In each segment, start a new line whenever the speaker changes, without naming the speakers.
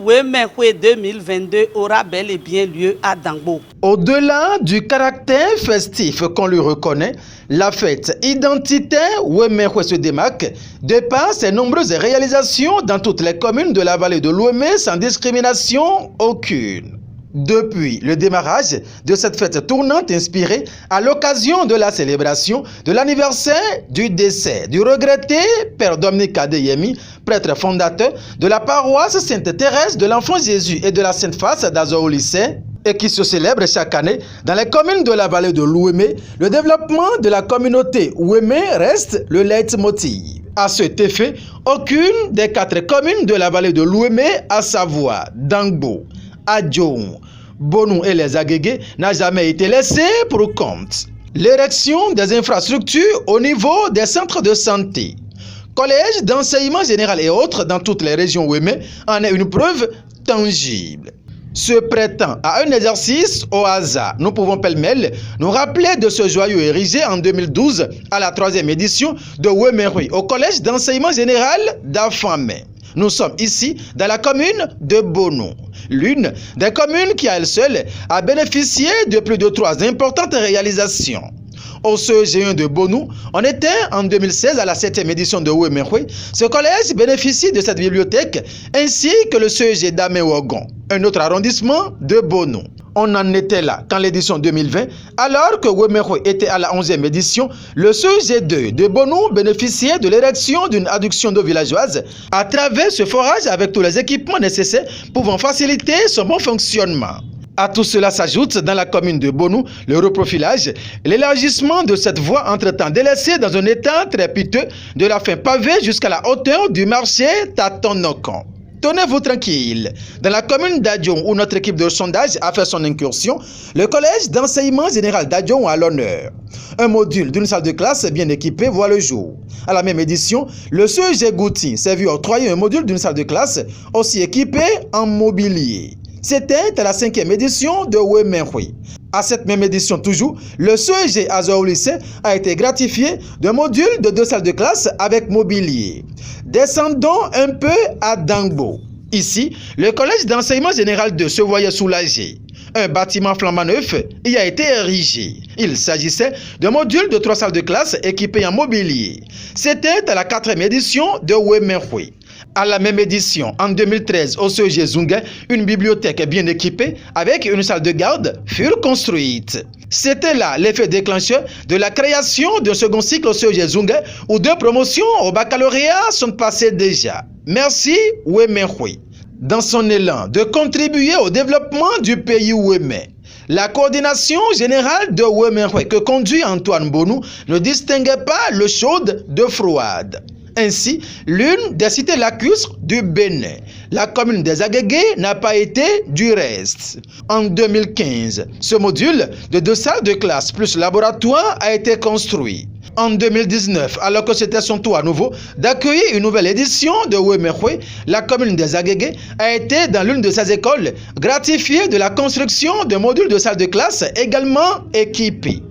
Wemehwe 2022 aura bel et bien lieu à Dangbo.
Au-delà du caractère festif qu'on lui reconnaît, la fête identitaire Wemehwe se démarque de par ses nombreuses réalisations dans toutes les communes de la vallée de l'Ouémé sans discrimination aucune. Depuis le démarrage de cette fête tournante inspirée à l'occasion de la célébration de l'anniversaire du décès du regretté Père Dominique Adeyemi, prêtre fondateur de la paroisse Sainte-Thérèse de l'Enfant Jésus et de la Sainte-Face d'Azo-Lycée, et qui se célèbre chaque année dans les communes de la vallée de l'Ouémé, le développement de la communauté Ouémé reste le leitmotiv. À cet effet, aucune des 4 communes de la vallée de l'Ouémé, à savoir Dangbo, Adjoum, Bonou et les Agégués, n'a jamais été laissée pour compte. L'érection des infrastructures au niveau des centres de santé, collèges d'enseignement général et autres dans toutes les régions Ouémé en est une preuve tangible. Se prêtant à un exercice au hasard, nous pouvons pêle-mêle nous rappeler de ce joyau érigé en 2012 à la 3e édition de Wemehwe au collège d'enseignement général d'Afamé. Nous sommes ici dans la commune de Bonou, l'une des communes qui à elle seule a bénéficié de plus de 3 importantes réalisations. Au CEG1 de Bonou, on était en 2016 à la 7e édition de Wemehwe. Ce collège bénéficie de cette bibliothèque ainsi que le CEG d'Améouagon, un autre arrondissement de Bonou. On en était là qu'en l'édition 2020, alors que Wemehwe était à la 11e édition, le CEG2 de Bonou bénéficiait de l'érection d'une adduction d'eau villageoise à travers ce forage avec tous les équipements nécessaires pouvant faciliter son bon fonctionnement. À tout cela s'ajoute dans la commune de Bonou le reprofilage et l'élargissement de cette voie entre-temps délaissée dans un état très piteux de la fin pavée jusqu'à la hauteur du marché Tatonokon. Tenez-vous tranquille. Dans la commune d'Adjoum où notre équipe de sondage a fait son incursion, le collège d'enseignement général d'Adjoum a l'honneur. Un module d'une salle de classe bien équipée voit le jour. À la même édition, le CEG Gouti s'est vu octroyer un module d'une salle de classe aussi équipé en mobilier. C'était à la 5e édition de Wemehwe. À cette même édition toujours, le CEG Azo-Lycée a été gratifié d'un module de 2 salles de classe avec mobilier. Descendons un peu à Dangbo. Ici, le collège d'enseignement général 2 se voyait soulagé. Un bâtiment flambant neuf y a été érigé. Il s'agissait d'un module de 3 salles de classe équipées en mobilier. C'était à la 4e édition de Wemehwe. À la même édition, en 2013, au CEG Zunga, une bibliothèque bien équipée avec une salle de garde furent construites. C'était là l'effet déclencheur de la création d'un second cycle au CEG Zunga où 2 promotions au baccalauréat sont passées déjà. Merci Wemehwe. Dans son élan de contribuer au développement du pays Ouémé, la coordination générale de Wemehwe que conduit Antoine Bonou ne distinguait pas le chaude de froide. Ainsi, l'une des cités lacustres du Bénin, la commune des Agégués, n'a pas été du reste. En 2015, ce module de 2 salles de classe plus laboratoire a été construit. En 2019, alors que c'était son tour à nouveau d'accueillir une nouvelle édition de Wemehwe, la commune des Agégués a été dans l'une de ses écoles gratifiée de la construction de modules de salles de classe également équipés.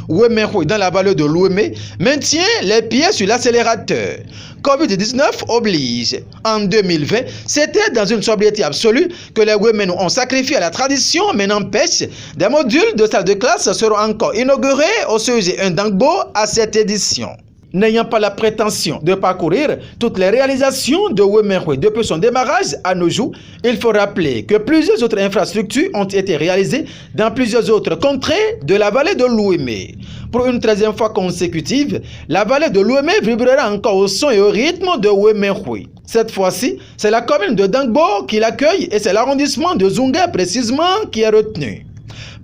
Wemehwe dans la vallée de l'Ouémé maintient les pieds sur l'accélérateur. Covid-19 oblige. En 2020, c'était dans une sobriété absolue que les Ouéménous ont sacrifié à la tradition, mais n'empêche, des modules de salles de classe seront encore inaugurés au CEG1 Dangbo à cette édition. N'ayant pas la prétention de parcourir toutes les réalisations de Wemehwe depuis son démarrage à nos jours, il faut rappeler que plusieurs autres infrastructures ont été réalisées dans plusieurs autres contrées de la vallée de l'Ouémé. Pour une 13e fois consécutive, la vallée de l'Ouémé vibrera encore au son et au rythme de Wemehwe. Cette fois-ci, c'est la commune de Dangbo qui l'accueille et c'est l'arrondissement de Zunga précisément qui est retenu.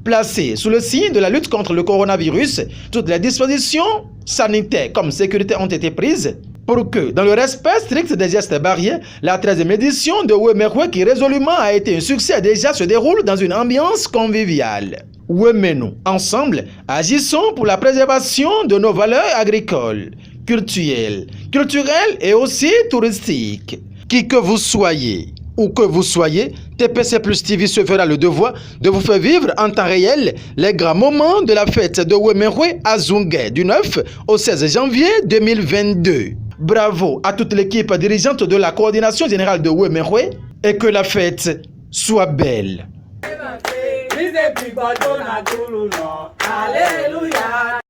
Placé sous le signe de la lutte contre le coronavirus, toutes les dispositions sanitaires comme sécurité ont été prises pour que, dans le respect strict des gestes barrières, la 13e édition de Wemehwe, qui résolument a été un succès déjà, se déroule dans une ambiance conviviale. Ouéménous, ensemble, agissons pour la préservation de nos valeurs agricoles, culturelles et aussi touristiques. Qui que vous soyez, où que vous soyez, TPC Plus TV se fera le devoir de vous faire vivre en temps réel les grands moments de la fête de Wemehwe à Zunga du 9 au 16 janvier 2022. Bravo à toute l'équipe dirigeante de la coordination générale de Wemehwe, et que la fête soit belle.
Alléluia.